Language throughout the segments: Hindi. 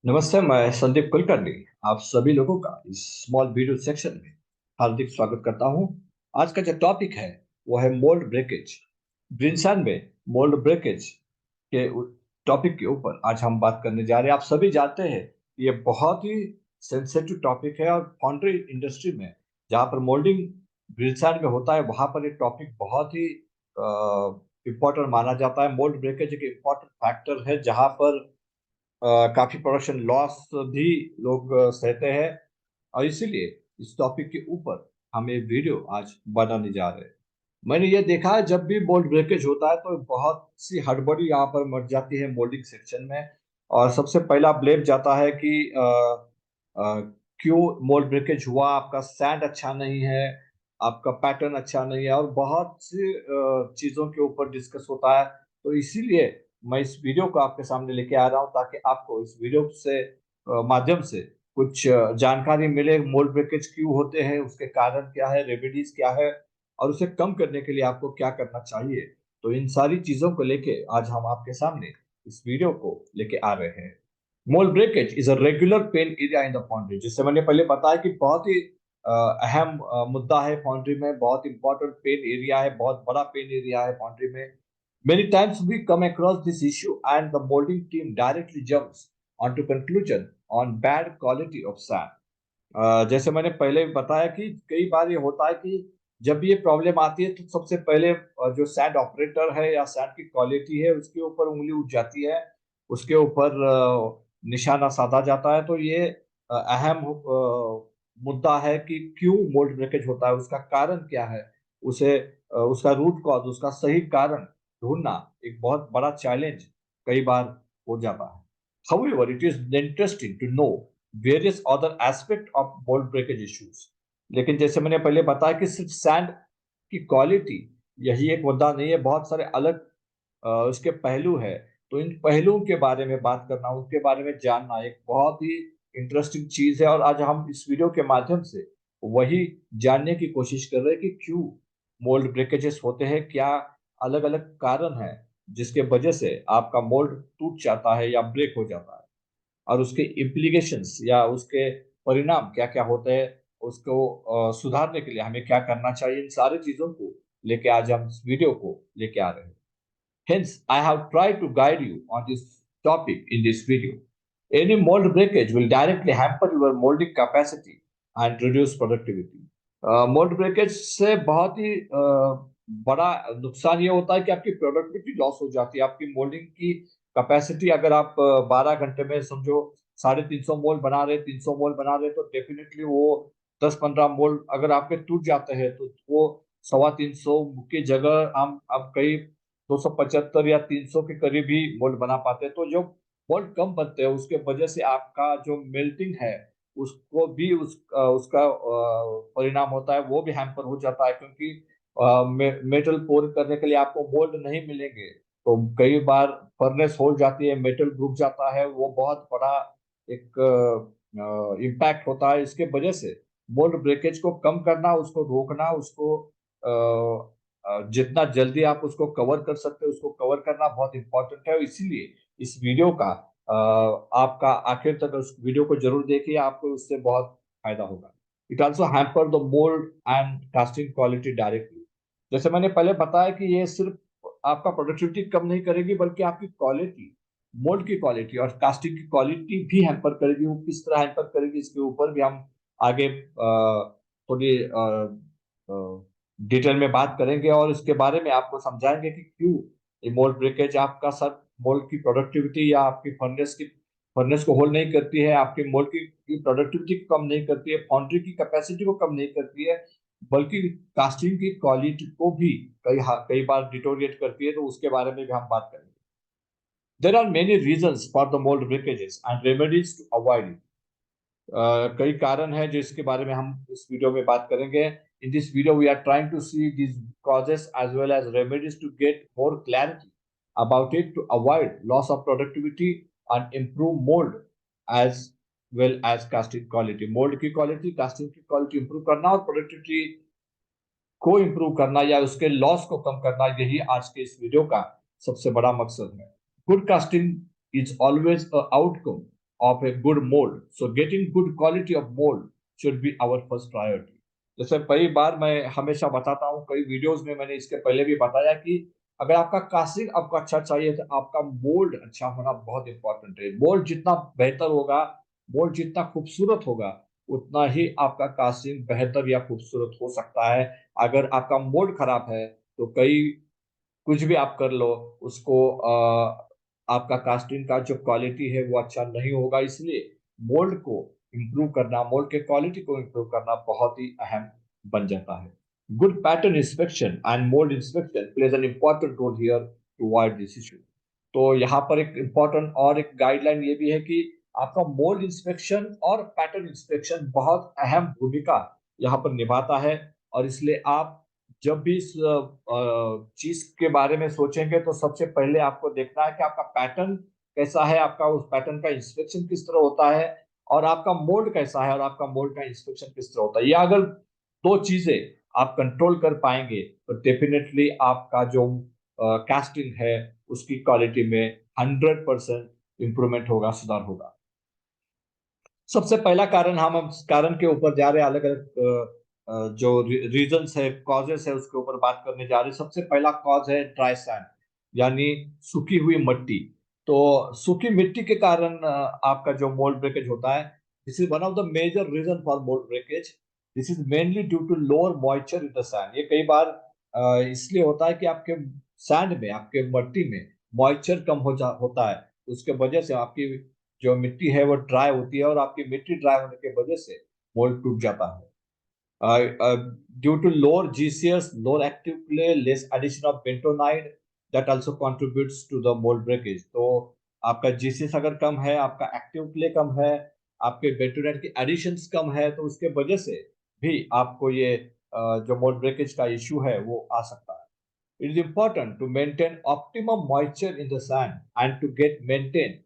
नमस्ते। मैं संदीप कुलकर्णी आप सभी लोगों का इस स्मॉल वीडियो सेक्शन में हार्दिक स्वागत करता हूं। आज का जो टॉपिक है वो है मोल्ड ब्रेकेज। ब्रिंसन में मोल्ड ब्रेकेज के टॉपिक के ऊपर आज हम बात करने जा रहे हैं। आप सभी जानते हैं ये बहुत ही सेंसिटिव टॉपिक है और फाउंड्री इंडस्ट्री में जहाँ पर मोल्डिंग ब्रिंसन में होता है वहां पर ये टॉपिक बहुत ही इम्पोर्टेंट माना जाता है। मोल्ड ब्रेकेज एक इम्पोर्टेंट फैक्टर है जहाँ पर काफी प्रोडक्शन लॉस भी लोग सहते हैं और इसीलिए इस टॉपिक के ऊपर हम एक वीडियो आज बनाने जा रहे हैं। मैंने ये देखा है जब भी मोल्ड ब्रेकेज होता है तो बहुत सी हड़बड़ी यहाँ पर मच जाती है मोल्डिंग सेक्शन में। और सबसे पहला ब्लेम जाता है कि क्यों मोल्ड ब्रेकेज हुआ, आपका सैंड अच्छा नहीं है, आपका पैटर्न अच्छा नहीं है और बहुत सी चीजों के ऊपर डिस्कस होता है। तो इसीलिए मैं इस वीडियो को आपके सामने लेके आ रहा हूँ ताकि आपको इस वीडियो से माध्यम से कुछ जानकारी मिले। मोल्ड ब्रेकेज क्यों होते हैं, उसके कारण क्या है, रेमेडीज क्या है और उसे कम करने के लिए आपको क्या करना चाहिए। तो इन सारी चीजों को लेके आज हम आपके सामने इस वीडियो को लेके आ रहे हैं। Mould breakage is a regular pain area in the foundry. जिससे मैंने पहले बताया कि बहुत ही अहम मुद्दा है फाउंड्री में, बहुत इंपॉर्टेंट पेन एरिया है, बहुत बड़ा पेन एरिया है फाउंड्री में। Many times we come across this issue and the molding team directly jumps onto conclusion on bad quality of sand. जैसे मैंने पहले भी बताया कि कई बार ये होता है कि जब ये प्रॉब्लम आती है तो सबसे पहले जो सैंड ऑपरेटर है या सैंड की क्वालिटी है उसके ऊपर उंगली उठ जाती है, उसके ऊपर निशाना साधा जाता है। तो ये अहम मुद्दा है कि क्यों मोल्ड ब्रेकेज होता है, उसका कारण क्या है, उसे उसका रूट कॉज, उसका सही कारण ढूंढना एक बहुत बड़ा चैलेंज कई बार हो जाता है। However, it is interesting to know various other aspect of mold breakage issues। लेकिन जैसे मैंने पहले बताया कि सिर्फ सैंड की क्वालिटी यही एक मुद्दा नहीं है, बहुत सारे अलग उसके पहलू है। तो इन पहलुओं के बारे में बात करना, उनके बारे में जानना एक बहुत ही इंटरेस्टिंग चीज है और आज हम इस वीडियो के माध्यम से वही जानने की कोशिश कर रहे हैं कि क्यों मोल्ड ब्रेकेजेस होते हैं, क्या अलग अलग कारण है जिसके वजह से आपका मोल्ड टूट जाता है या ब्रेक हो जाता है और उसके इम्प्लीकेशंस या उसके परिणाम क्या क्या होते हैं, उसको सुधारने के लिए हमें क्या करना चाहिए। इन सारी चीजों को लेके आज हम इस वीडियो को लेके आ रहे हैं। Hence, I have tried to guide you on this topic in this video. Any mold breakage will directly hamper your molding capacity and reduce productivity. Mould breakage से बहुत ही बड़ा नुकसान ये होता है कि आपकी प्रोडक्टिविटी लॉस हो जाती है। आपकी मोल्डिंग की कैपेसिटी अगर आप 12 घंटे में समझो 350 मोल बना रहे, 300 मोल बना रहे, तो डेफिनेटली वो 10-15 मोल अगर आपके टूट जाते हैं तो वो 350 की जगह हम अब कई 275 या 300 के करीब ही मोल्ड बना पाते हैं। तो जो मोल्ड कम बनते हैं उसके वजह से आपका जो मेल्टिंग है उसको भी उसका परिणाम होता है, वो भी हैम्पर हो जाता है क्योंकि मेटल पोर करने के लिए आपको मोल्ड नहीं मिलेंगे। तो कई बार फर्नेस हो जाती है, मेटल रुक जाता है, वो बहुत बड़ा एक इम्पैक्ट होता है। इसके वजह से मोल्ड ब्रेकेज को कम करना, उसको रोकना, उसको जितना जल्दी आप उसको कवर कर सकते हो उसको कवर करना बहुत इंपॉर्टेंट है। इसीलिए इस वीडियो का आपका आखिर तक उस वीडियो को जरूर देखिए, आपको उससे बहुत फायदा होगा। It also hamper the mould and casting quality directly. जैसे मैंने पहले बताया कि ये सिर्फ आपका प्रोडक्टिविटी कम नहीं करेगी बल्कि आपकी क्वालिटी, मोल्ड की क्वालिटी और कास्टिंग की क्वालिटी भी हैम्पर करेगी। वो किस तरह हैम्पर करेगी इसके ऊपर भी हम आगे थोड़ी डिटेल में बात करेंगे और इसके बारे में आपको समझाएंगे कि क्यों ये मोल्ड ब्रेकेज आपका सर मोल्ड की प्रोडक्टिविटी या आपकी फर्नेस को होल्ड नहीं करती है, आपकी मोल्ड की प्रोडक्टिविटी को कम नहीं करती है, फाउंड्री की कैपेसिटी को कम नहीं करती है, बल्कि कास्टिंग की क्वालिटी को भी कई बार डिटोरिएट करती है। तो उसके बारे में भी हम बात करेंगे। There are many reasons for the mould breakages and remedies to avoid it. कई कारण है जिसके बारे में हम इस वीडियो में बात करेंगे। In this video we are trying to see this causes as well as remedies to get more clarity about it, to avoid loss of productivity and improve mold as well as casting quality। Mould की क्वालिटी, कास्टिंग की क्वालिटी इंप्रूव करना और प्रोडक्टिविटी को इंप्रूव करना या उसके लॉस को कम करना, यही आज के इस वीडियो का सबसे बड़ा मकसद है। Good casting is always a outcome of a good mold. So getting good quality of mold should be our first priority. जैसे कई बार मैं हमेशा बताता हूँ, कई वीडियोस में मैंने इसके पहले भी बताया कि अगर आपका कास्टिंग आपको अच्छा चाहिए तो आपका मोल्ड अच्छा होना बहुत इंपॉर्टेंट है। मोल्ड जितना बेहतर होगा, मोल्ड जितना खूबसूरत होगा, उतना ही आपका कास्टिंग बेहतर या खूबसूरत हो सकता है। अगर आपका मोल्ड खराब है तो कई कुछ भी आप कर लो, उसको आपका कास्टिंग का जो क्वालिटी है वो अच्छा नहीं होगा। इसलिए मोल्ड को इम्प्रूव करना, मोल्ड के क्वालिटी को इम्प्रूव करना बहुत ही अहम बन जाता है। Good pattern inspection and mould inspection plays an important role here to avoid this issue. तो यहाँ पर एक इम्पॉर्टेंट और एक गाइडलाइन ये भी है कि आपका मोल्ड इंस्पेक्शन और पैटर्न इंस्पेक्शन बहुत अहम भूमिका यहाँ पर निभाता है। और इसलिए आप जब भी इस चीज के बारे में सोचेंगे तो सबसे पहले आपको देखना है कि आपका पैटर्न कैसा है, आपका उस पैटर्न का इंस्पेक्शन किस तरह होता है, और आपका मोल्ड कैसा है और आपका मोल्ड का इंस्पेक्शन किस तरह होता है। ये अगर दो चीजें आप कंट्रोल कर पाएंगे तो डेफिनेटली आपका जो कास्टिंग है उसकी क्वालिटी में 100% इंप्रूवमेंट होगा, सुधार होगा। सबसे पहला कारण, हम कारण के ऊपर जा रहे हैं, अलग अलग जो रीजंस है, कॉजेस है, उसके ऊपर बात करने जा रहे हैं। सबसे पहला कॉज है ड्राई सैंड, यानी सूखी हुई मिट्टी। तो सूखी मिट्टी के कारण आपका जो मोल्ड ब्रेकेज होता है, this is one of the major reason for mould breakage. This is mainly due to lower moisture in the sand. ये कई बार इसलिए होता है कि आपके सैंड में, आपके मिट्टी में मॉइस्चर कम होता है। उसके वजह से आपकी जो मिट्टी है वो ड्राई होती है, और आपकी मिट्टी ड्राई होने की वजह से मोल्ड टूट जाता है। Due to lower GCS, lower active clay, less addition of bentonite, that also contributes to the mould breakage. तो आपका जीसीएस अगर कम है, आपका एक्टिव क्ले कम है, आपके बेंटोनाइट की एडिशंस कम है, तो उसके वजह से भी आपको ये जो मोल्ड ब्रेकेज का इश्यू है वो आ सकता है। It is important to maintain optimum moisture in the sand and to get maintain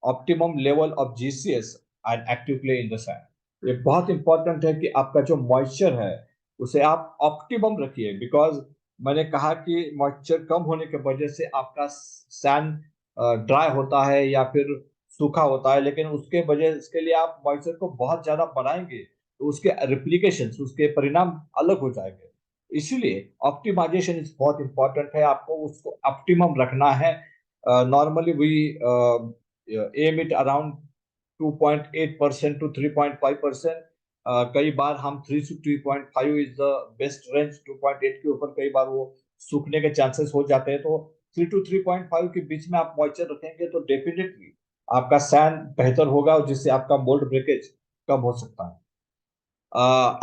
optimum level of GCS and active clay in the sand. ये बहुत इंपॉर्टेंट है कि आपका जो मॉइस्चर है उसे आप ऑप्टिमम रखिए, बिकॉज मैंने कहा कि मॉइस्चर कम होने की वजह से आपका सैंड ड्राई होता है या फिर सूखा होता है। लेकिन उसके वजह, इसके लिए आप मॉइस्चर को बहुत ज्यादा बढ़ाएंगे तो उसके रिप्लिकेशन, उसके परिणाम अलग हो जाएंगे। इसीलिए ऑप्टिमाइजेशन इज बहुत इंपॉर्टेंट है, आपको उसको ऑप्टिमम रखना है। Normally we aim it around 2.8% to 3.5%। कई बार हम 3 से 3.5 इज द बेस्ट रेंज। 2.8 के ऊपर कई बार वो सूखने के चांसेस हो जाते हैं। तो 3 to 3.5 के बीच में आप मॉइस्चर रखेंगे तो डेफिनेटली आपका सैंड बेहतर होगा, और जिससे आपका मोल्ड ब्रेकेज कम हो सकता है।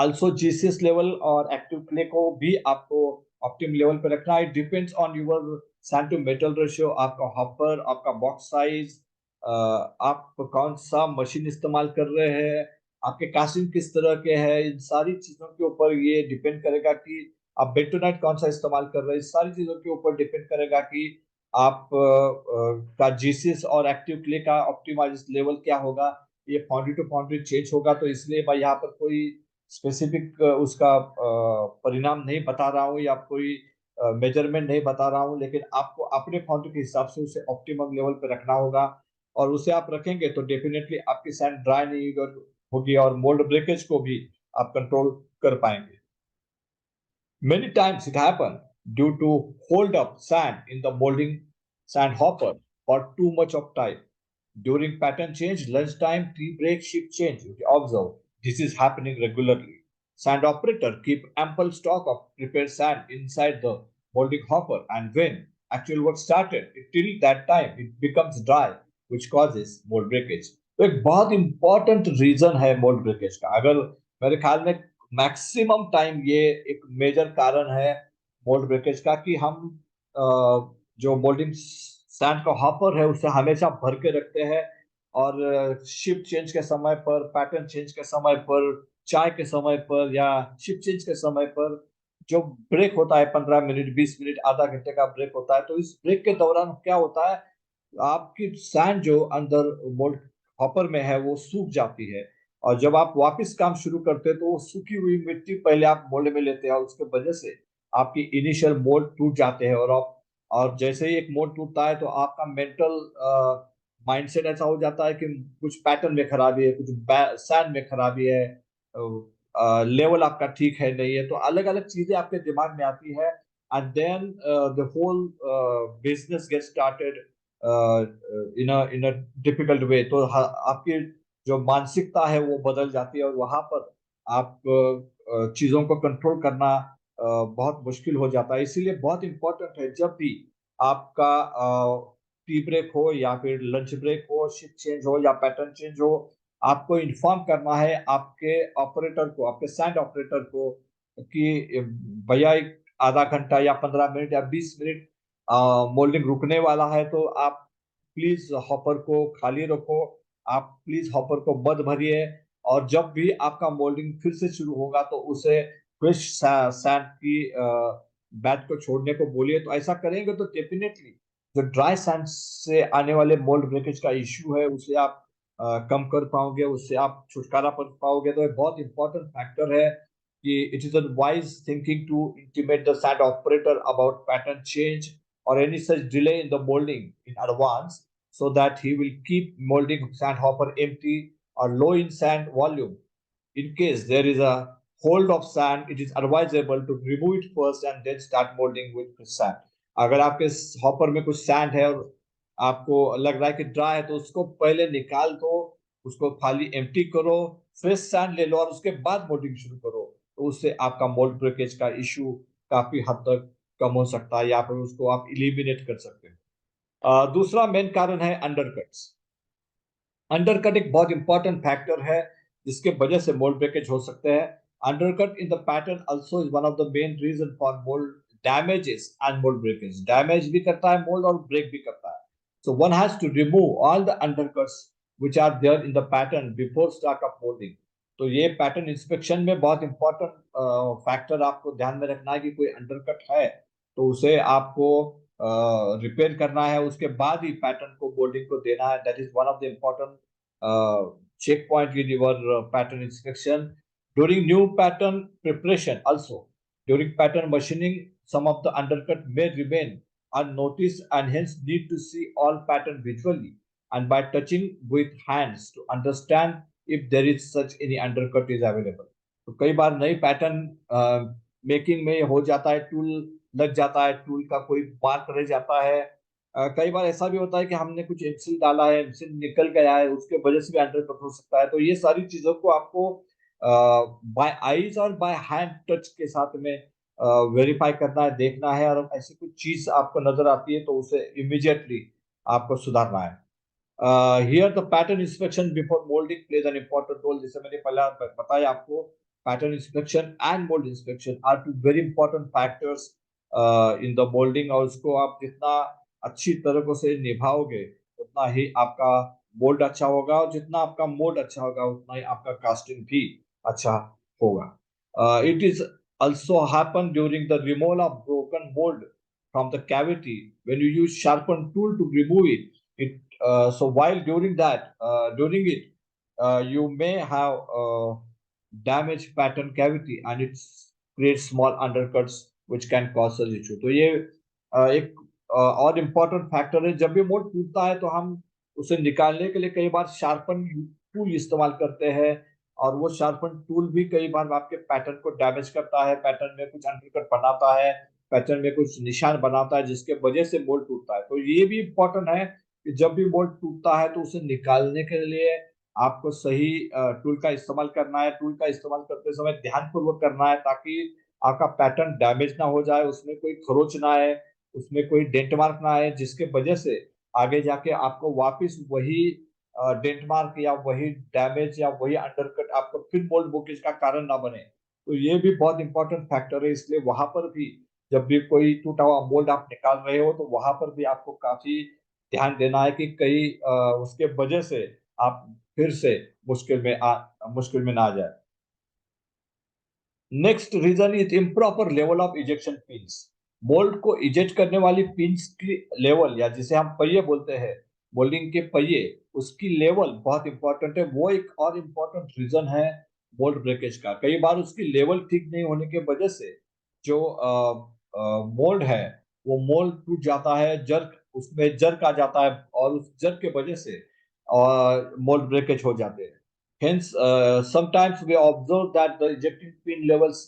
also GCS लेवल और एक्टिव क्ले को भी आपको ऑप्टिम लेवल पे रखना है। Depends on your sand to metal ratio, आपका हॉपर, आपका बॉक्स साइज, आप कौन सा मशीन इस्तेमाल कर रहे हैं, आपके कास्टिंग किस तरह के हैं, इन सारी चीजों के ऊपर ये डिपेंड करेगा कि आप बेंटोनाइट कौन सा इस्तेमाल कर रहे हैं। इस सारी चीजों के ऊपर डिपेंड करेगा कि आप का जीसीएस और एक्टिव क्ले का ऑप्टिमाइज लेवल क्या होगा। ये फाउंड्री टू फाउंड्री चेंज होगा। तो इसलिए मैं यहाँ पर कोई स्पेसिफिक उसका परिणाम नहीं बता रहा हूँ या कोई मेजरमेंट नहीं बता रहा हूँ, लेकिन आपको अपने फाउंड्री के हिसाब से उसे ऑप्टिमम लेवल पे रखना होगा। और उसे आप रखेंगे तो डेफिनेटली आपकी सैंड ड्राई नहीं होगी, और मोल्ड ब्रेकेज को भी आप कंट्रोल कर पाएंगे। Many times it happens due to hold up sand in the molding sand hopper for too much of time. During pattern change, lunchtime, tea break, shift change, you observe this is happening regularly. Sand operator keep ample stock of prepared sand inside the molding hopper, and when actual work started, till that time it becomes dry, which causes mold breakage. तो एक बहुत इंपॉर्टेंट रीजन है मोल्ड ब्रेकेज का। अगर मेरे ख्याल में मैक्सिमम टाइम ये एक मेजर कारण है मोल्ड ब्रेकेज का कि हम जो मोल्डिंग सैंड का हॉपर है उसे हमेशा भर के रखते हैं, और शिफ्ट चेंज के समय पर, पैटर्न चेंज के समय पर, चाय के समय पर, या शिफ्ट चेंज के समय पर जो ब्रेक होता है, 15 मिनट, 20 मिनट, आधा घंटे का ब्रेक होता है, तो इस ब्रेक के दौरान क्या होता है, आपकी सैंड जो अंदर मोल्ड हॉपर में है वो सूख जाती है। और जब आप वापस काम शुरू करते हैं तो वो सूखी हुई मिट्टी पहले आप मोल्ड में लेते हैं, और उसके वजह से आपकी इनिशियल मोल्ड टूट जाते हैं। और जैसे ही एक मोल्ड टूटता है तो आपका मेंटल माइंडसेट ऐसा हो जाता है कि कुछ पैटर्न में खराबी है, कुछ सैंड में खराबी है, लेवल आपका ठीक है नहीं है, तो अलग अलग चीजें आपके दिमाग में आती है, and then the whole business get started in a difficult way. तो आपकी जो मानसिकता है वो बदल जाती है, और वहां पर आप चीजों को कंट्रोल करना बहुत मुश्किल हो जाता है। इसीलिए बहुत इंपॉर्टेंट है, जब भी आपका टी ब्रेक हो या फिर लंच ब्रेक हो, शिफ्ट चेंज हो या पैटर्न चेंज हो, आपको इन्फॉर्म करना है आपके ऑपरेटर को, आपके सैंड ऑपरेटर को, कि भैया एक आधा घंटा या 15 मिनट या 20 मिनट मोल्डिंग रुकने वाला है, तो आप प्लीज हॉपर को खाली रखो, आप प्लीज हॉपर को मत भरिए, और जब भी आपका मोल्डिंग फिर से शुरू होगा तो उसे फ्रेश सैंड की बैच को छोड़ने को बोलिए। तो ऐसा करेंगे तो डेफिनेटली जो ड्राई सैंड से आने वाले मोल्ड ब्रेकेज का इश्यू है उसे आप कम कर पाओगे, उससे आप छुटकारा पा पाओगे। तो ये बहुत इंपॉर्टेंट फैक्टर है कि it is a wise thinking to intimate the sand operator about pattern change or any such delay in the molding in advance, so that he will keep molding sand hopper empty or low in sand volume. In case there is a hold of sand, it is advisable to remove it first and then start molding with fresh sand. अगर आपके हॉपर में कुछ सैंड है और आपको लग रहा है कि ड्राई है, तो उसको पहले निकाल दो, उसको खाली एम्प्टी करो, फ्रेश सैंड ले लो और उसके बाद मोल्डिंग शुरू करो। तो उससे आपका मोल्ड ब्रेकेज का इश्यू काफी हद तक कम हो सकता है, या फिर उसको आप इलिमिनेट कर सकते हो। दूसरा मेन कारण है अंडरकट्स। अंडरकट एक बहुत इंपॉर्टेंट फैक्टर है जिसके वजह से मोल्ड ब्रेकेज हो सकते हैं। Undercut in the pattern also is one of the main reason for mould damages and mould breakage. Damage भी करता है मोल्ड और ब्रेक भी करता है। So one has to remove all the undercuts which are there in the pattern before start of moulding. तो ये पैटर्न इंस्पेक्शन में बहुत इंपॉर्टेंट फैक्टर आपको ध्यान में रखना है कि कोई अंडरकट है तो उसे आपको रिपेयर करना है, उसके बाद ही पैटर्न को मोल्डिंग को देना है। That is one of the important checkpoint in your pattern inspection. During new pattern preparation also, during pattern machining, some of the undercut may remain unnoticed, and hence need to see all pattern visually and by touching with hands to understand if there is such any undercut is available. तो कई बार नई पैटर्न मेकिंग में हो जाता है, टूल लग जाता है, टूल का कोई मार्क रह जाता है। कई बार ऐसा भी होता है कि हमने कुछ एमसील डाला है, एमसील निकल गया है, उसके वजह से भी अंडर कट हो सकता है। तो ये सारी चीजों को आपको बाय आईज और बाय हैंड टच के साथ में वेरीफाई करना है, देखना है, और ऐसी कुछ चीज आपको नजर आती है तो उसे इमीडिएटली आपको सुधारना है। Here the pattern inspection before moulding plays an important role. जैसे मैंने पहला बताया आपको, pattern inspection and mould inspection are two very important factors in the moulding, और उसको आप जितना अच्छी तरह से निभाओगे उतना ही आपका मोल्ड अच्छा होगा, और जितना आपका मोल्ड अच्छा होगा उतना ही आपका कास्टिंग भी अच्छा होगा। It is also happen during the removal of broken mold from the cavity when you use sharpened tool to remove it. So while during it, you may have damaged pattern cavity and it creates small undercuts which can cause such issue. तो ये एक और इम्पोर्टेंट फैक्टर है। जब भी मोल्ड टूटता है तो हम उसे निकालने के लिए कई बार शार्पन टूल इस्तेमाल करते हैं, और वो शार्पन टूल भी कई बार आपके पैटर्न को डैमेज करता है, पैटर्न में कुछ अंडरकट बनाता है, पैटर्न में कुछ निशान बनाता है, जिसके वजह से मोल्ड टूटता है। तो ये भी इम्पोर्टेंट है कि जब भी मोल्ड टूटता है तो उसे निकालने के लिए आपको सही टूल का इस्तेमाल करना है। टूल का इस्तेमाल करते समय ध्यानपूर्वक करना है ताकि आपका पैटर्न डैमेज ना हो जाए, उसमें कोई खरोच ना आए, उसमें कोई डेंट मार्क ना आए, जिसके वजह से आगे जाके आपको वापस वही डेंट मार्क या वही डैमेज या वही अंडरकट आपको फिर मोल्ड ब्रेकेज का कारण ना बने। तो ये भी बहुत इंपॉर्टेंट फैक्टर है। इसलिए वहां पर भी जब भी कोई टूटा हुआ मोल्ड आप निकाल रहे हो तो वहां पर भी आपको काफी ध्यान देना है कि कहीं उसके वजह से आप फिर से मुश्किल में ना आ जाए। Next reason is improper level of ejection pins. Mould को इजेक्ट करने वाली पिंस की लेवल, या जिसे हम पहिए बोलते हैं, मोल्डिंग के पहिए, उसकी लेवल बहुत इंपॉर्टेंट है। वो एक और इम्पोर्टेंट रीजन है मोल्ड ब्रेकेज का। कई बार उसकी लेवल ठीक नहीं होने की वजह से जो मोल्ड है वो मोल्ड टूट जाता है, जर्क उसमें जर्क आ जाता है और उस जर्क के वजह से मोल्ड ब्रेकेज हो जाते हैं. Hence, sometimes we observe that the ejecting pin levels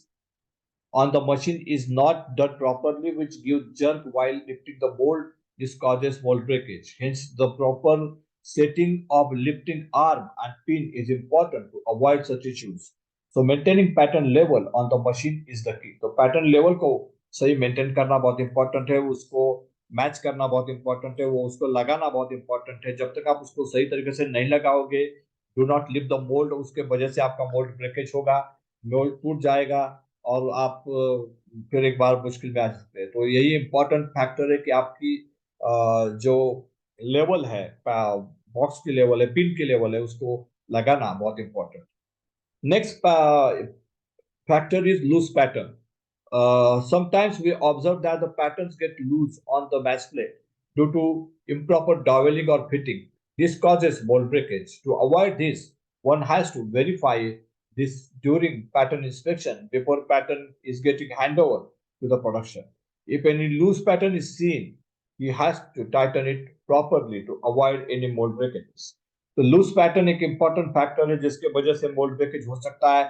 on the machine is not done properly, which gives jerk while lifting the mold. This causes mold breakage. Hence, the proper setting of lifting arm and pin is important to avoid such issues. So, maintaining pattern level on the machine is the key. तो pattern level को सही मेंटेन करना बहुत इंपॉर्टेंट है, उसको मैच करना बहुत इंपॉर्टेंट है, वो उसको लगाना बहुत इंपॉर्टेंट है. जब तक आप उसको सही तरीके से नहीं लगाओगे, do not lift the mould, उसके वजह से आपका मोल्ड ब्रेकेज होगा, मोल्ड टूट जाएगा और आप फिर एक बार मुश्किल में आ सकते हैं. तो यही इंपॉर्टेंट फैक्टर है कि आपकी जो लेवल है, बॉक्स की लेवल है, पिन की लेवल है, उसको लगाना बहुत important. Next factor is loose pattern. Sometimes we observe that the patterns get loose on the match plate due to improper doweling or fitting. This causes mold breakage. To avoid this, one has to verify this during pattern inspection before pattern is getting handover to the production. If any loose pattern is seen, he has to tighten it properly to avoid any mold breakages. तो लूज पैटर्न एक इंपॉर्टेंट फैक्टर है जिसके वजह से मोल्ड ब्रेकेज हो सकता है.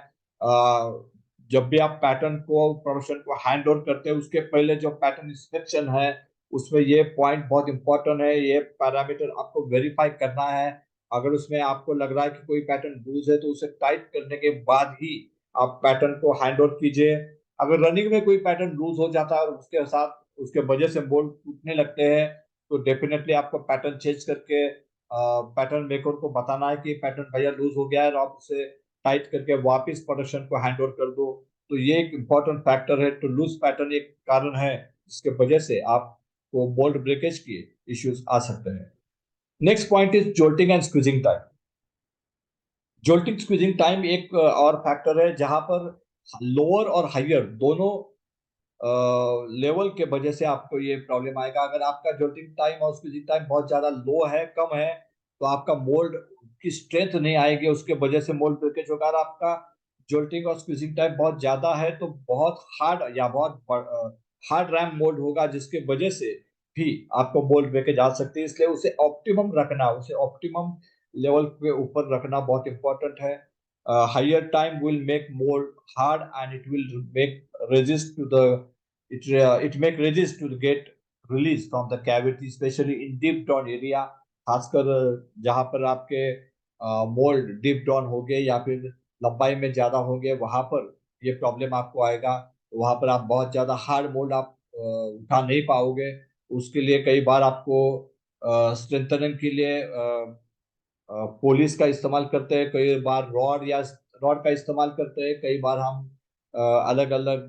जब भी आप पैटर्न को प्रोडक्शन को हैंड ओवर करते हैं, उसके पहले जो पैटर्न इंस्पेक्शन है उसमें ये पॉइंट बहुत इंपॉर्टेंट है, ये पैरामीटर आपको वेरीफाई करना है. अगर उसमें आपको लग रहा है कि कोई पैटर्न लूज है तो उसे टाइट करने के बाद ही आप पैटर्न को हैंड ओवर कीजिए. अगर रनिंग में कोई पैटर्न लूज हो जाता है और उसके साथ उसके वजह से बोल्ट टूटने लगते हैं तो डेफिनेटली आपको पैटर्न चेंज करके पैटर्न मेकर को बताना है कि पैटर्न भैया लूज हो गया है और आप उसे टाइट करके वापस प्रोडक्शन को हैंड ओवर कर दो. तो ये एक इंपॉर्टेंट फैक्टर है. तो लूज पैटर्न एक कारण है जिसके वजह से आपको बोल्ट ब्रेकेज के इश्यूज आ सकते हैं. Next point is jolting and squeezing time. Jolting squeezing time एक और फैक्टर है जहां पर लोअर और हाइयर दोनों लेवल के वजह से आपको ये प्रॉब्लम आएगा. अगर आपका जोल्टिंग टाइम और स्क्वीजिंग टाइम बहुत ज्यादा लो है, कम है, तो आपका मोल्ड की स्ट्रेंथ नहीं आएगी, उसके वजह से मोल्ड ब्रेकेज होगा. और आपका जोल्टिंग और स्क्वीजिंग टाइम बहुत ज्यादा है तो बहुत हार्ड या बहुत हार्ड रैम मोल्ड होगा जिसके वजह से भी आपको मोल्ड ब्रेकेज आ सकती है. इसलिए उसे ऑप्टिमम रखना, उसे ऑप्टिमम लेवल के ऊपर रखना बहुत इंपॉर्टेंट है. Higher time will make mold hard and it will make resist to the it make resist to get release from the cavity, especially in deep down area. खासकर जहां पर आपके मोल्ड डीप डाउन हो गए या फिर लंबाई में ज्यादा होंगे वहां पर ये प्रॉब्लम आपको आएगा. वहां पर आप बहुत ज्यादा हार्ड मोल्ड आप उठा नहीं पाओगे. उसके लिए कई बार आपको स्ट्रेंथनिंग के लिए पुलिस का इस्तेमाल करते हैं, कई बार रॉड या रॉड का इस्तेमाल करते हैं, कई बार हम अलग अलग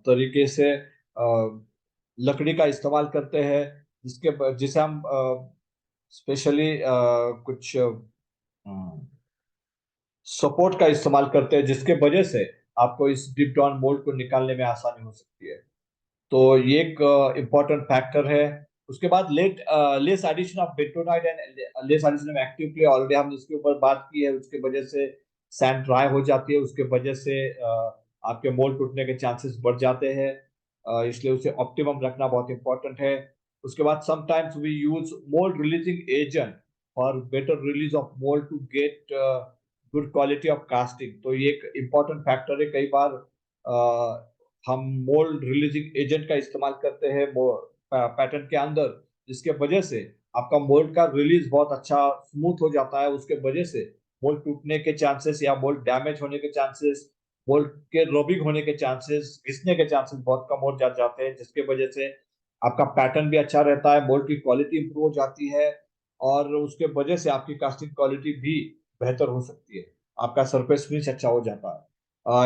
तरीके से लकड़ी का इस्तेमाल करते हैं जिसे हम स्पेशली कुछ सपोर्ट का इस्तेमाल करते हैं जिसके वजह से आपको इस डिप डाउन मोल्ड को निकालने में आसानी हो सकती है. तो ये एक इम्पोर्टेंट फैक्टर है. उसके बाद less addition of bentonite and less addition of active clay, already हमने इसके ऊपर बात की है. उसके वजह से सैंड ड्राई हो जाती है, उसके वजह से आपके मोल्ड टूटने के चांसेस बढ़ जाते हैं. इसलिए उसे ऑप्टिमम रखना बहुत इंपॉर्टेंट है. उसके बाद sometimes we use mould releasing agent for better release of mould to get good quality of casting. तो ये एक इम्पोर्टेंट फैक्टर है. कई बार हम मोल्ड रिलीजिंग एजेंट का इस्तेमाल करते हैं पैटर्न के अंदर जिसके वजह से आपका मोल्ड का रिलीज बहुत अच्छा स्मूथ हो जाता है. उसके वजह से मोल्ड टूटने के चांसेस या मोल्ड डैमेज होने के चांसेस, मोल्ड के रबिंग होने के चांसेस, घिसने के चांसेस बहुत कम हो जाते हैं जिसके वजह से आपका पैटर्न भी अच्छा रहता है, मोल्ड की क्वालिटी इंप्रूव हो जाती है और उसके वजह से आपकी कास्टिंग क्वालिटी भी बेहतर हो सकती है, आपका सरफेस फिनिश अच्छा हो जाता है.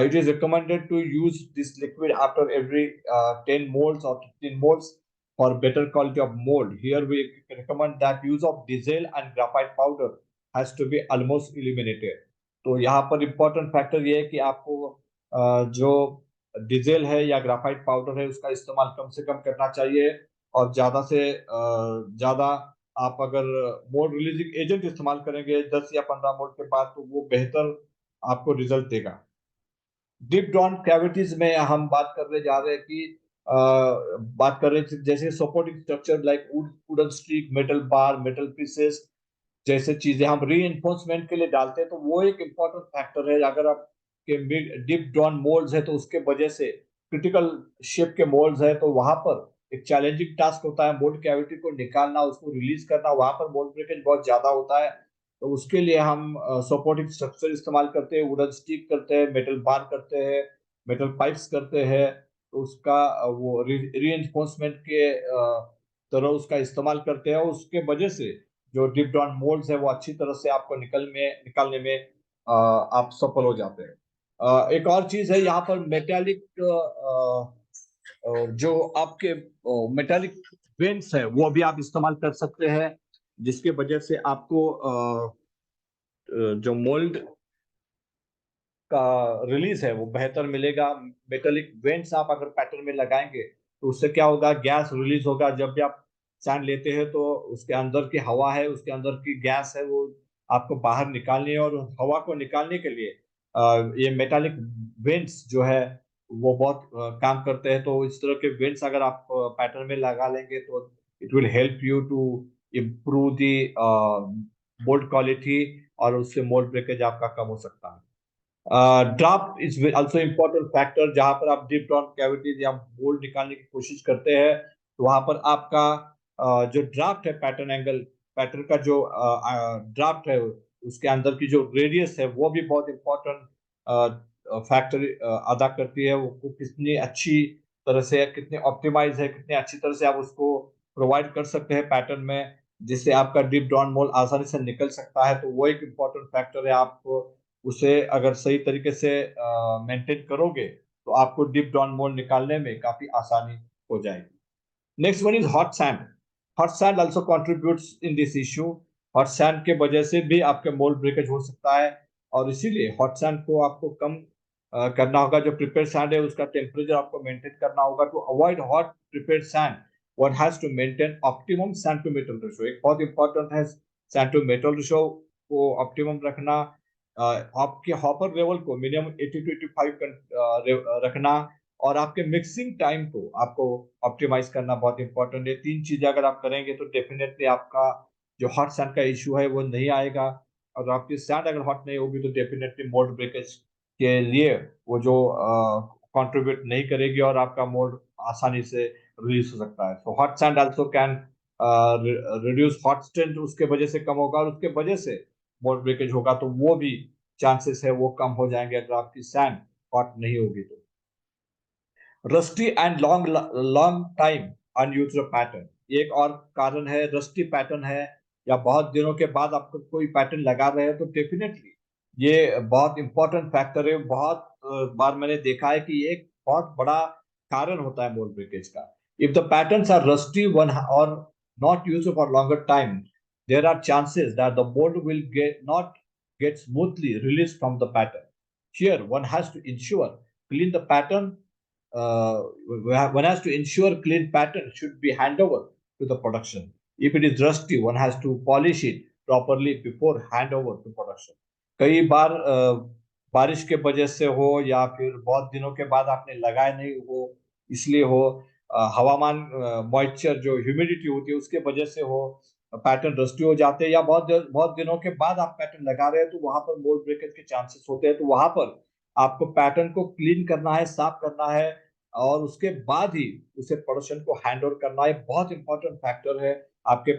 It is recommended to use this liquid after every 10 moles or 15 moles for better quality of mold. Here we recommend that use of diesel and graphite powder has to be almost eliminated. तो यहाँ पर इम्पोर्टेंट फैक्टर ये है कि आपको जो डीजल है या ग्राफाइट पाउडर है उसका इस्तेमाल कम से कम करना चाहिए और ज्यादा से ज्यादा आप अगर मोल्ड रिलीजिंग एजेंट इस्तेमाल करेंगे 10 या 15 मोल्ड के बाद तो वो बेहतर आपको रिजल्ट देगा. डीप डाउन कैविटीज में हम बात करने जा रहे हैं कि बात कर रहे थे जैसे supporting structure like wooden stick, metal bar, metal pieces जैसे चीजें हम री एनफोर्समेंट के लिए डालते हैं, तो वो एक इम्पोर्टेंट फैक्टर है। अगर आपके डीप ड्रॉन मोल्ड्स है तो उसके वजह से क्रिटिकल शेप के मोल्ड्स है तो वहां पर एक चैलेंजिंग टास्क होता है मोल्ड कैविटी को निकालना, उसको रिलीज करना, वहां पर मोल्ड ब्रेकेज बहुत ज्यादा होता है। तो उसके लिए हम सपोर्टिंग स्ट्रक्चर इस्तेमाल करते हैं, वुडन स्टिक करते हैं, मेटल बार करते हैं, मेटल पाइप्स करते हैं। तो उसका वो री एनफोर्समेंट के तरह उसका इस्तेमाल करते हैं, और उसके वजह से जो डिप डाउन मोल्ड्स है वो अच्छी तरह से आपको निकालने में आप सफल हो जाते हैं। एक और चीज है यहाँ पर मेटालिक, जो आपके मेटालिक वेंट्स है वो भी आप इस्तेमाल कर सकते हैं, जिसके वजह से आपको जो मोल्ड का रिलीज है वो बेहतर मिलेगा। मेटालिक वेंट्स आप अगर पैटर्न में लगाएंगे तो उससे क्या होगा, गैस रिलीज होगा। जब भी आप सैंड लेते हैं तो उसके अंदर की हवा है, उसके अंदर की गैस है, वो आपको बाहर निकालनी है। और हवा को निकालने के लिए ये मेटालिक वेंट्स जो है वो बहुत काम करते हैं। तो इस तरह के वेंट्स अगर आप पैटर्न में लगा लेंगे तो it will help you to improve the mould quality, और उससे मोल्ड ब्रेकेज आपका कम हो सकता है। Draft is also important factor. जहां पर आप डीप डाउन कैविटीज या बोल्ट निकालने की कोशिश करते हैं तो वहां पर आपका जो ड्राफ्ट है, पैटर्न एंगल, पैटर्न का जो ड्राफ्ट है, उसके अंदर की जो रेडियस है वो भी बहुत इम्पोर्टेंट फैक्टर अदा करती है। वो कितनी अच्छी तरह से, कितनी ऑप्टिमाइज है, कितनी अच्छी तरह से आप उसको प्रोवाइड कर सकते हैं पैटर्न में, जिससे आपका डीप डाउन मोल आसानी से निकल सकता है। तो वो एक इम्पोर्टेंट फैक्टर है। आप उसे अगर सही तरीके से मेंटेन करोगे तो आपको डीप डाउन मोल्ड निकालने में काफी आसानी हो जाएगी। Next one is hot sand. Hot sand also contributes in this issue. Hot sand के वजह से भी आपके मोल्ड ब्रेकेज हो सकता है, और इसीलिए हॉट सैंड को आपको कम करना होगा। जो प्रिपेयर सैंड है उसका टेम्परेचर आपको मेंटेन करना होगा। To avoid hot prepare sand one has to maintain optimum sand to metal ratio. एक बहुत इंपॉर्टेंट है सैंड टू मेटल रेशियो को ऑप्टिमम रखना। आपके हॉपर लेवल को मिनिमम 80 टू 85 रखना, और आपके मिक्सिंग टाइम को आपको ऑप्टिमाइज करना बहुत इंपॉर्टेंट है। तीन चीजें अगर आप करेंगे तो डेफिनेटली आपका जो हॉट सैंड का इश्यू है वो नहीं आएगा। और आपकी सैंड अगर हॉट नहीं होगी तो डेफिनेटली मोल्ड ब्रेकेज के लिए वो जो कंट्रीब्यूट नहीं करेगी, और आपका मोल्ड आसानी से रिलीज हो सकता है। तो hot sand also can reduce hot strength, उसके वजह से कम होगा, और उसके वजह से मोल्ड ब्रेकेज होगा तो वो भी चांसेस है वो कम हो जाएंगे अगर आपकी सैंड हॉट नहीं होगी तो। Rusty and long long time unused pattern, ये एक और कारण है। रस्टी पैटर्न है या बहुत दिनों के बाद आपको कोई पैटर्न लगा रहे हैं तो डेफिनेटली ये बहुत इंपॉर्टेंट फैक्टर है। बहुत बार मैंने देखा है कि ये एक बहुत बड़ा कारण होता है मोल्ड ब्रेकेज का। If the patterns are rusty one or not used for longer time, there are chances that the mold will not get smoothly released from the pattern. Here, one has to ensure clean the pattern. Uh, one has to ensure clean pattern should be handed over to the production. If it is rusty, one has to polish it properly before hand over to production. कई बार बारिश के वजह से हो या फिर बहुत दिनों के बाद आपने लगाए नहीं हो, इसलिए हो, हवामान मॉइस्चर जो ह्यूमिडिटी होती है उसके वजह से हो, पैटर्न रस्टी हो जाते हैं, या बहुत दिनों के बाद आप पैटर्न लगा रहे हैं तो वहां पर मोल्ड ब्रेकेज के चांसेस होते हैं। तो वहां पर आपको पैटर्न को क्लीन करना है, साफ करना है, और उसके बाद ही उसे प्रोडक्शन को हैंड ओवर करना है। बहुत इंपॉर्टेंट फैक्टर है। आपके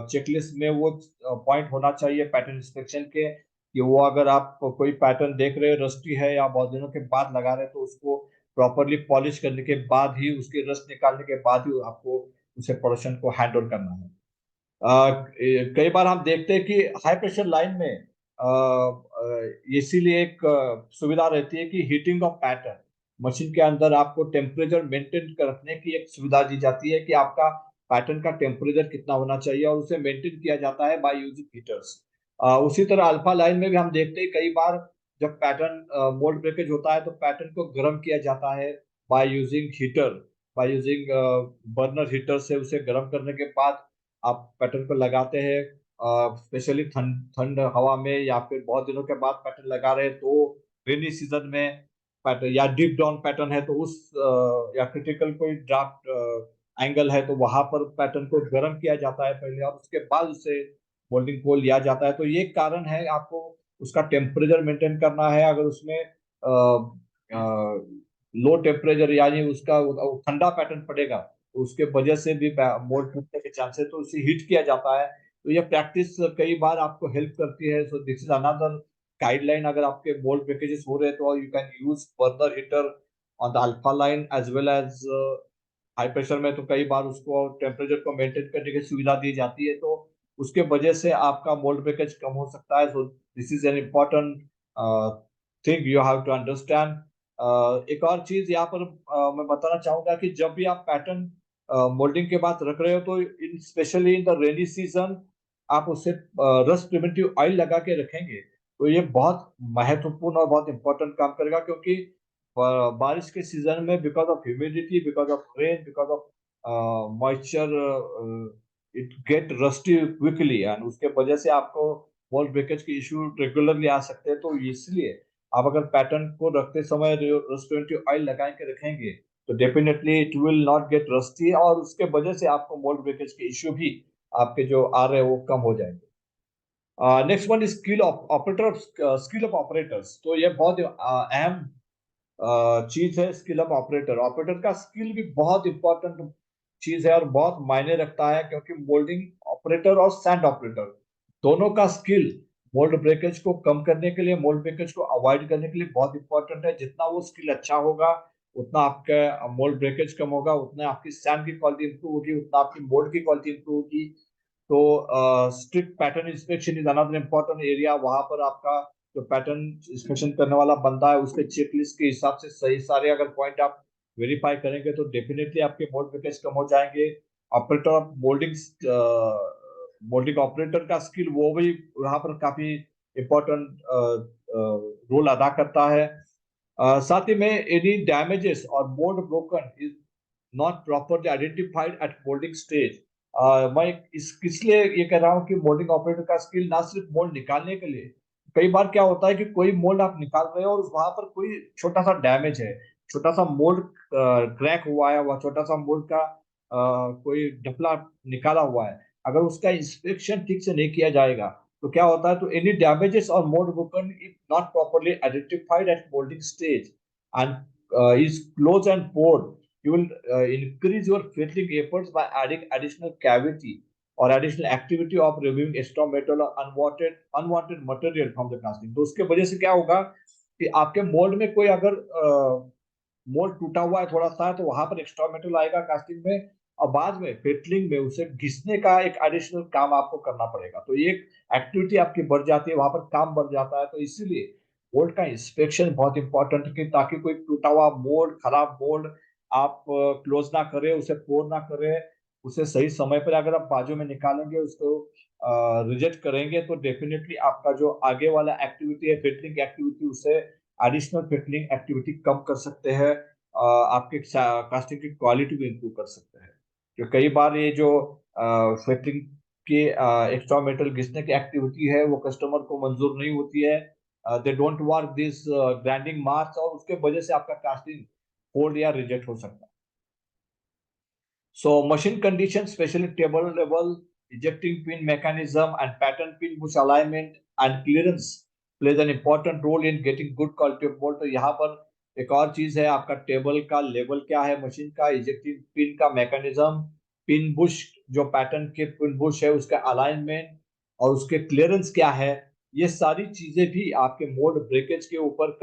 चेकलिस्ट में वो पॉइंट होना चाहिए पैटर्न इंस्पेक्शन के, कि वो अगर आप कोई पैटर्न देख रहे हैं रस्टी है या बहुत दिनों के बाद लगा रहे हैं तो उसको प्रॉपरली पॉलिश करने के बाद ही, उसके रस्ट निकालने के बाद ही आपको उसे प्रोडक्शन को हैंड ओवर करना है। कई बार हम देखते हैं कि हाई प्रेशर लाइन में इसीलिए एक सुविधा रहती है कि हीटिंग ऑफ पैटर्न, मशीन के अंदर आपको टेम्परेचर मेंटेन रखने की एक सुविधा दी जाती है कि आपका पैटर्न का टेम्परेचर कितना होना चाहिए, और उसे मेंटेन किया जाता है बाय यूजिंग हीटर्स। उसी तरह अल्फा लाइन में भी हम देखते हैं कई बार जब पैटर्न मोल्ड ब्रेकेज होता है तो पैटर्न को गर्म किया जाता है by using heater, by using burner heater से उसे गर्म करने के बाद आप पैटर्न को लगाते हैं। स्पेशली ठंड ठंड हवा में या फिर बहुत दिनों के बाद पैटर्न लगा रहे हैं तो रेनी सीजन में पैटर्न या डीप डाउन पैटर्न है तो उस या क्रिटिकल कोई ड्राफ्ट एंगल है तो वहां पर पैटर्न को गर्म किया जाता है पहले, और उसके बाद उसे मोल्डिंग को लिया जाता है। तो ये कारण है, आपको उसका टेम्परेचर मेंटेन करना है। अगर उसमें लो टेम्परेचर यानी उसका ठंडा पैटर्न पड़ेगा तो उसके वजह से भी मोल्ड टूटने के चांसेस, तो उसे हीट किया जाता है। तो ये प्रैक्टिस कई बार आपको हेल्प करती है। So this is another guideline. अगर आपके मोल्ड ब्रेकेजेस हो रहे हैं तो you can use further heater on the alpha line as well as high pressure में। तो कई बार उसको टेम्परेचर को मेंटेन करने की सुविधा दी जाती है, तो उसके वजह से आपका मोल्ड ब्रेकेज कम हो सकता है। So this is an important thing you have to understand. एक और चीज यहाँ पर मैं बताना चाहूंगा कि जब भी आप पैटर्न मोल्डिंग के बाद रख रहे हो तो in specially in the rainy season आप उससे रस्ट प्रिवेंटिव ऑयल लगा के रखेंगे तो ये बहुत महत्वपूर्ण और बहुत इंपॉर्टेंट काम करेगा। क्योंकि बारिश के सीजन में because of humidity, because of rain, because of moisture, it get rusty quickly, and उसके वजह से आपको वॉल ब्रेकेज के इश्यू रेगुलरली आ सकते हैं। तो इसलिए आप अगर पैटर्न को रखते समय रेस्टोरेंट ऑयल लगा के रखेंगे तो definitely it will not gate rusty, और उसके वजह से आपको मोल्ड ब्रेकेज के इश्यू भी आपके जो आ रहे हैं वो कम हो जाएंगे। Next one is skill of operator, skill of operators. तो ये बहुत अहम चीज है, स्किल ऑफ ऑपरेटर। ऑपरेटर का स्किल भी बहुत इंपॉर्टेंट चीज है और बहुत मायने रखता है, क्योंकि मोल्डिंग ऑपरेटर और सैंड ऑपरेटर दोनों का स्किल मोल्ड ब्रेकेज को कम करने के लिए, मोल्ड ब्रेकेज को अवॉइड करने के लिए बहुत इंपॉर्टेंट है। जितना वो स्किल अच्छा होगा उतना आपका मोल्ड ब्रेकेज कम होगा, उतना आपकी सैंड की क्वालिटी इंप्रूव होगी, उतना आपकी मोल्ड की क्वालिटी इंप्रूव होगी। तो strict pattern inspection is another important area. वहां पर आपका जो पैटर्न इंस्पेक्शन करने वाला बंदा है उसके चेकलिस्ट के हिसाब से सही सारे अगर पॉइंट आप वेरीफाई करेंगे तो डेफिनेटली आपके मोल्ड ब्रेकेज कम हो जाएंगे। Operator of moulding, moulding operator का स्किल वो भी यहाँ पर काफी इम्पोर्टेंट रोल अदा करता है। साथ ही में एनी डैमेजेस और mould broken is not properly identified at moulding stage. मैं इस किसलिए ये कह रहा हूँ कि मोल्डिंग ऑपरेटर का स्किल ना सिर्फ मोल्ड निकालने के लिए, कई बार क्या होता है कि कोई मोल्ड आप निकाल रहे हो और वहां पर कोई छोटा सा डैमेज है, छोटा सा मोल्ड क्रैक हुआ है, वह छोटा सा मोल्ड का कोई ढपला निकाला हुआ है। अगर उसका इंस्पेक्शन ठीक से नहीं किया जाएगा तो क्या होता है, तो एनी डैमेजेस और mould broken if not properly identified at moulding stage and is close and poured, you will increase your filtering efforts by adding additional cavity or additional activity of removing extra metal or unwanted material from the casting। तो उसके वजह से क्या होगा कि आपके मोल्ड में कोई अगर मोल्ड टूटा हुआ है थोड़ा सा तो वहां पर एक्स्ट्रा मेटल आएगा कास्टिंग में, और बाद में फिटलिंग में उसे घिसने का एक एडिशनल काम आपको करना पड़ेगा। तो ये एक एक्टिविटी आपकी बढ़ जाती है, वहां पर काम बढ़ जाता है। तो इसीलिए मोल्ड का इंस्पेक्शन बहुत इंपॉर्टेंट है, ताकि कोई टूटा हुआ मोल्ड, खराब मोल्ड आप क्लोज ना करें, उसे पोर ना करें, उसे सही समय पर अगर आप बाजू में निकालेंगे, उसको रिजेक्ट करेंगे तो डेफिनेटली आपका जो आगे वाला एक्टिविटी है फिटलिंग एक्टिविटी, उसे एडिशनल फिटलिंग एक्टिविटी कम कर सकते हैं, आपके कास्टिंग की क्वालिटी भी इंप्रूव कर सकते हैं। तो कई बार ये जो फिटलिंग की एक्स्ट्रा मेटल घिसने की एक्टिविटी है वो कस्टमर को मंजूर नहीं होती है, they don't work this grinding marks, और उसके वजह से आपका कास्टिंग होल्ड या रिजेक्ट हो सकता है। So machine condition, especially table level, ejecting pin mechanism and pattern pin bush alignment and clearance plays an important role in getting good quality of bolt। तो यहाँ पर एक और चीज है, आपका टेबल का लेवल क्या है, मशीन का इजेक्टिंग पिन का मैकेनिज्म, पिन बुश जो पैटर्न के पिन बुश है उसका अलाइनमेंट और उसके क्लियरेंस क्या है, ये सारी चीजें भी आपके मोल्ड ब्रेकेज के ऊपर